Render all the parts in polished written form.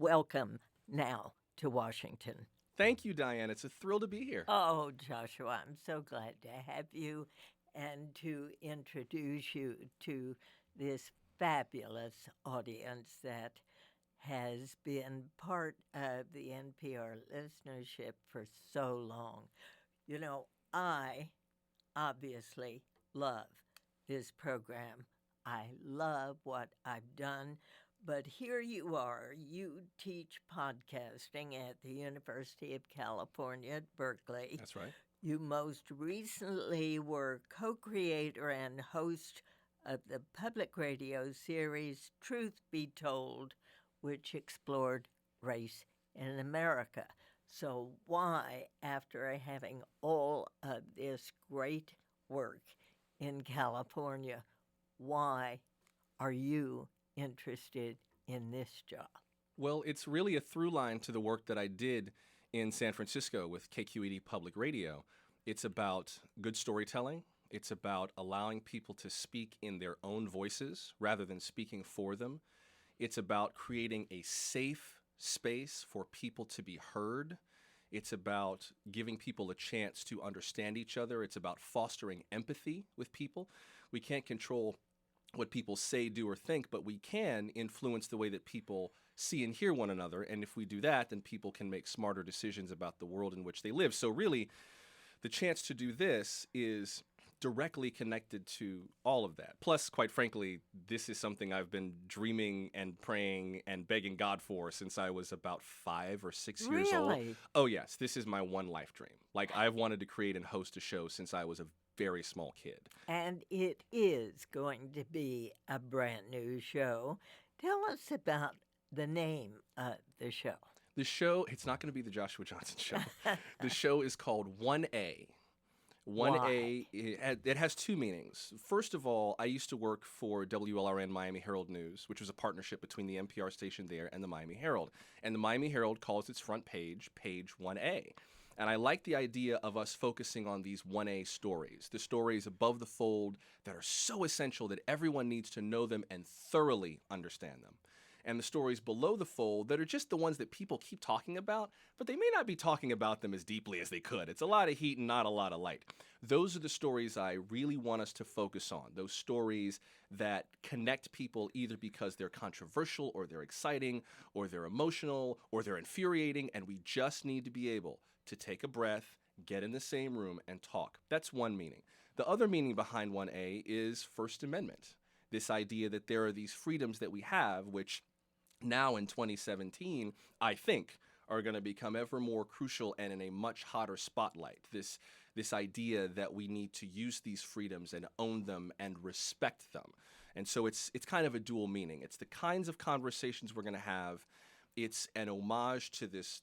welcome now to Washington. Thank you, Diane. It's a thrill to be here. Oh, Joshua, I'm so glad to have you and to introduce you to this fabulous audience that has been part of the NPR listenership for so long. You know, I obviously love this program. I love what I've done. But here you are. You teach podcasting at the University of California at Berkeley. That's right. You most recently were co creator and host of the public radio series Truth Be Told, which explored race in America. So, why, after having all of this great work in California, why are you interested in this job? Well, it's really a through line to the work that I did in San Francisco with KQED Public Radio. It's about good storytelling. It's about allowing people to speak in their own voices rather than speaking for them. It's about creating a safe space for people to be heard. It's about giving people a chance to understand each other. It's about fostering empathy with people. We can't control what people say, do, or think, but we can influence the way that people see and hear one another. And if we do that, then people can make smarter decisions about the world in which they live. So really, the chance to do this is directly connected to all of that. Plus, quite frankly, this is something I've been dreaming and praying and begging God for since I was about 5 or 6 years old. Really? Oh, yes, this is my one life dream. Like, I've wanted to create and host a show since I was a very small kid. And it is going to be a brand new show. Tell us about the name of the show. The show, it's not going to be the Joshua Johnson show. The show is called 1A. 1A, it has two meanings. First of all, I used to work for WLRN Miami Herald News, which was a partnership between the NPR station there and the Miami Herald. And the Miami Herald calls its front page, page 1A. And I like the idea of us focusing on these 1A stories, the stories above the fold that are so essential that everyone needs to know them and thoroughly understand them. And the stories below the fold that are just the ones that people keep talking about, but they may not be talking about them as deeply as they could. It's a lot of heat and not a lot of light. Those are the stories I really want us to focus on, those stories that connect people either because they're controversial or they're exciting or they're emotional or they're infuriating, and we just need to be able to take a breath, get in the same room, and talk. That's one meaning. The other meaning behind 1A is First Amendment, this idea that there are these freedoms that we have, which now in 2017, I think, are going to become ever more crucial and in a much hotter spotlight. This idea that we need to use these freedoms and own them and respect them. And so it's kind of a dual meaning. It's the kinds of conversations we're going to have. It's an homage to this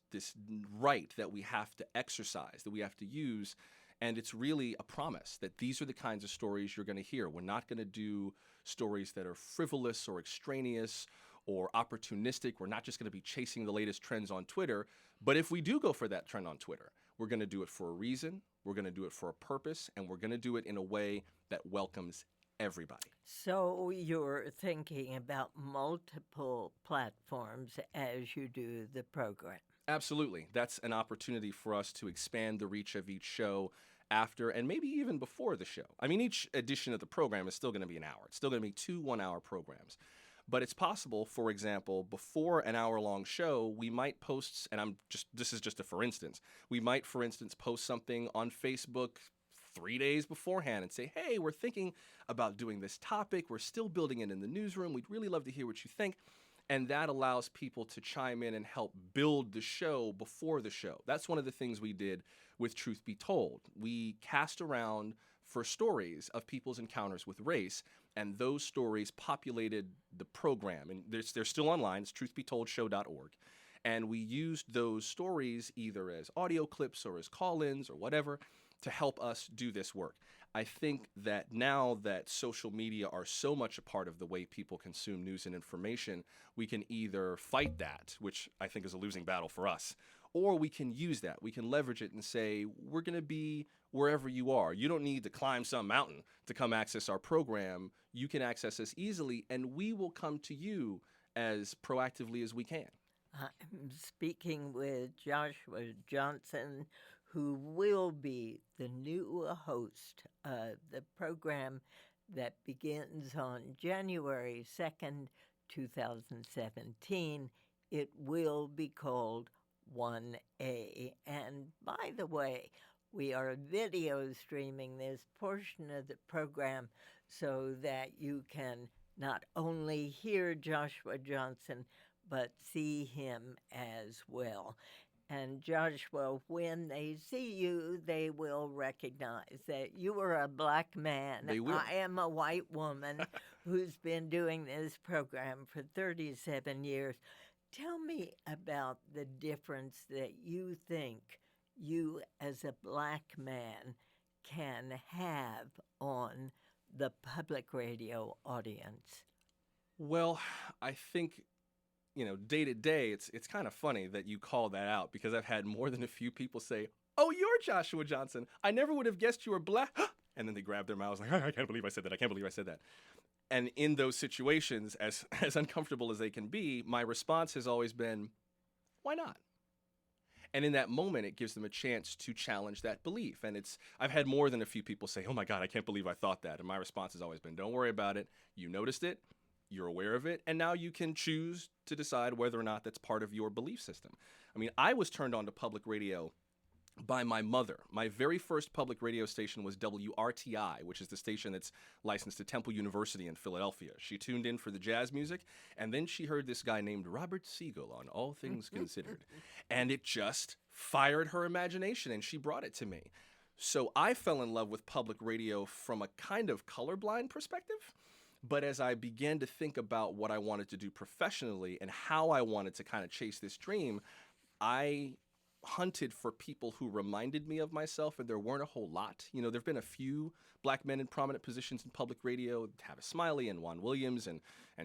right that we have to exercise, that we have to use. And it's really a promise that these are the kinds of stories you're going to hear. We're not going to do stories that are frivolous or extraneous or opportunistic. We're not just going to be chasing the latest trends on Twitter. But if we do go for that trend on Twitter, we're going to do it for a reason, we're going to do it for a purpose, and we're going to do it in a way that welcomes everybody. So you're thinking about multiple platforms as you do the program. Absolutely. That's an opportunity for us to expand the reach of each show after and maybe even before the show. I mean, each edition of the program is still going to be an hour. It's still going to be 2 one-hour programs. But it's possible, for example, before an hour-long show, we might post, and this is just a for instance, we might, for instance, post something on Facebook 3 days beforehand and say, hey, we're thinking about doing this topic. We're still building it in the newsroom. We'd really love to hear what you think. And that allows people to chime in and help build the show before the show. That's one of the things we did with Truth Be Told. We cast around for stories of people's encounters with race, and those stories populated the program. And they're still online. It's truthbetoldshow.org. And we used those stories either as audio clips or as call-ins or whatever to help us do this work. I think that now that social media are so much a part of the way people consume news and information, we can either fight that, which I think is a losing battle for us, or we can use that. We can leverage it and say, we're going to be wherever you are. You don't need to climb some mountain to come access our program. You can access us easily, and we will come to you as proactively as we can. I'm speaking with Joshua Johnson, who will be the new host of the program that begins on January 2nd, 2017. It will be called 1A. And by the way, we are video streaming this portion of the program so that you can not only hear Joshua Johnson, but see him as well. And Joshua, when they see you, they will recognize that you are a black man. They will. I am a white woman who's been doing this program for 37 years. Tell me about the difference that you think you, as a black man, can have on the public radio audience. Well, I think, day to day, it's kind of funny that you call that out because I've had more than a few people say, "Oh, you're Joshua Johnson. I never would have guessed you were black." And then they grab their mouths like, "I can't believe I said that. I can't believe I said that." And in those situations, as as uncomfortable as they can be, my response has always been, "Why not?" And in that moment, it gives them a chance to challenge that belief. And I've had more than a few people say, "Oh my God, I can't believe I thought that." And my response has always been, "Don't worry about it. You noticed it. You're aware of it, and now you can choose to decide whether or not that's part of your belief system." I mean, I was turned on to public radio by my mother. My very first public radio station was WRTI, which is the station that's licensed to Temple University in Philadelphia. She tuned in for the jazz music, and then she heard this guy named Robert Siegel on All Things Considered, and it just fired her imagination, and she brought it to me. So I fell in love with public radio from a kind of colorblind perspective. But as I began to think about what I wanted to do professionally and how I wanted to kind of chase this dream, I hunted for people who reminded me of myself, and there weren't a whole lot. There have been a few black men in prominent positions in public radio, Tavis Smiley and Juan Williams and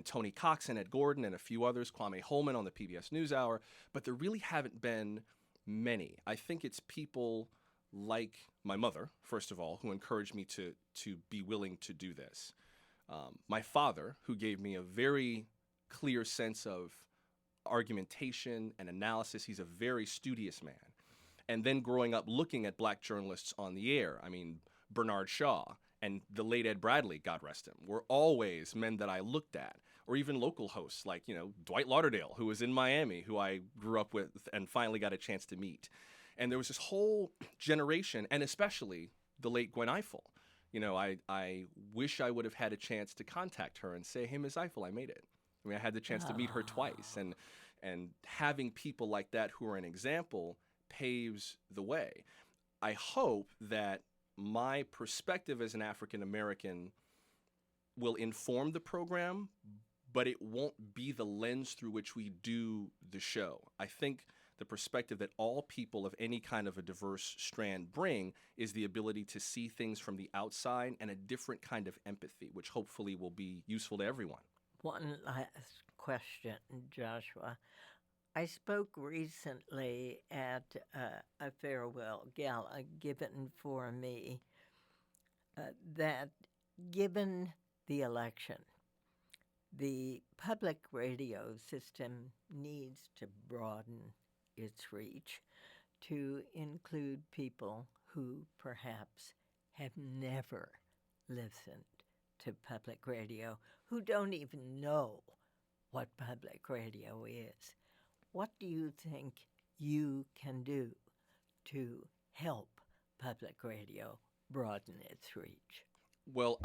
Tony Cox and Ed Gordon and a few others, Kwame Holman on the PBS NewsHour, but there really haven't been many. I think it's people like my mother, first of all, who encouraged me to be willing to do this. My father, who gave me a very clear sense of argumentation and analysis. He's a very studious man. And then growing up looking at black journalists on the air, I mean, Bernard Shaw and the late Ed Bradley, God rest him, were always men that I looked at. Or even local hosts like, Dwight Lauderdale, who was in Miami, who I grew up with and finally got a chance to meet. And there was this whole generation, and especially the late Gwen Ifill. I wish I would have had a chance to contact her and say, "Hey, Ms. Ifill, I made it." I mean, I had the chance to meet her twice, and having people like that who are an example paves the way. I hope that my perspective as an African American will inform the program, but it won't be the lens through which we do the show. I think the perspective that all people of any kind of a diverse strand bring is the ability to see things from the outside and a different kind of empathy, which hopefully will be useful to everyone. One last question, Joshua. I spoke recently at a farewell gala given for me that given the election, the public radio system needs to broaden its reach to include people who perhaps have never listened to public radio, who don't even know what public radio is. What do you think you can do to help public radio broaden its reach? Well,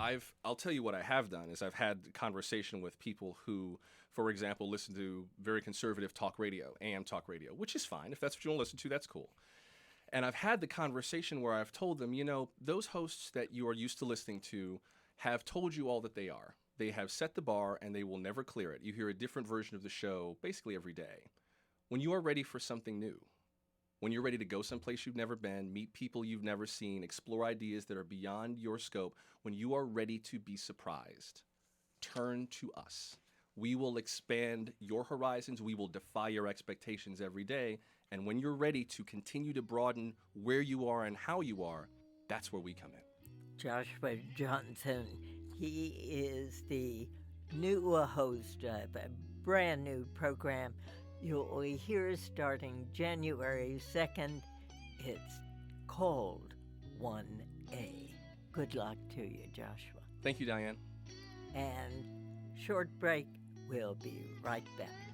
I'll tell you what I have done is I've had conversation with people who, for example, listen to very conservative talk radio, AM talk radio, which is fine. If that's what you want to listen to, that's cool. And I've had the conversation where I've told them, those hosts that you are used to listening to have told you all that they are. They have set the bar and they will never clear it. You hear a different version of the show basically every day. When you are ready for something new, when you're ready to go someplace you've never been, meet people you've never seen, explore ideas that are beyond your scope, when you are ready to be surprised, turn to us. We will expand your horizons. We will defy your expectations every day. And when you're ready to continue to broaden where you are and how you are, that's where we come in. Joshua Johnson, he is the new host of a brand new program you'll hear starting January 2nd. It's called 1A. Good luck to you, Joshua. Thank you, Diane. And short break. We'll be right back.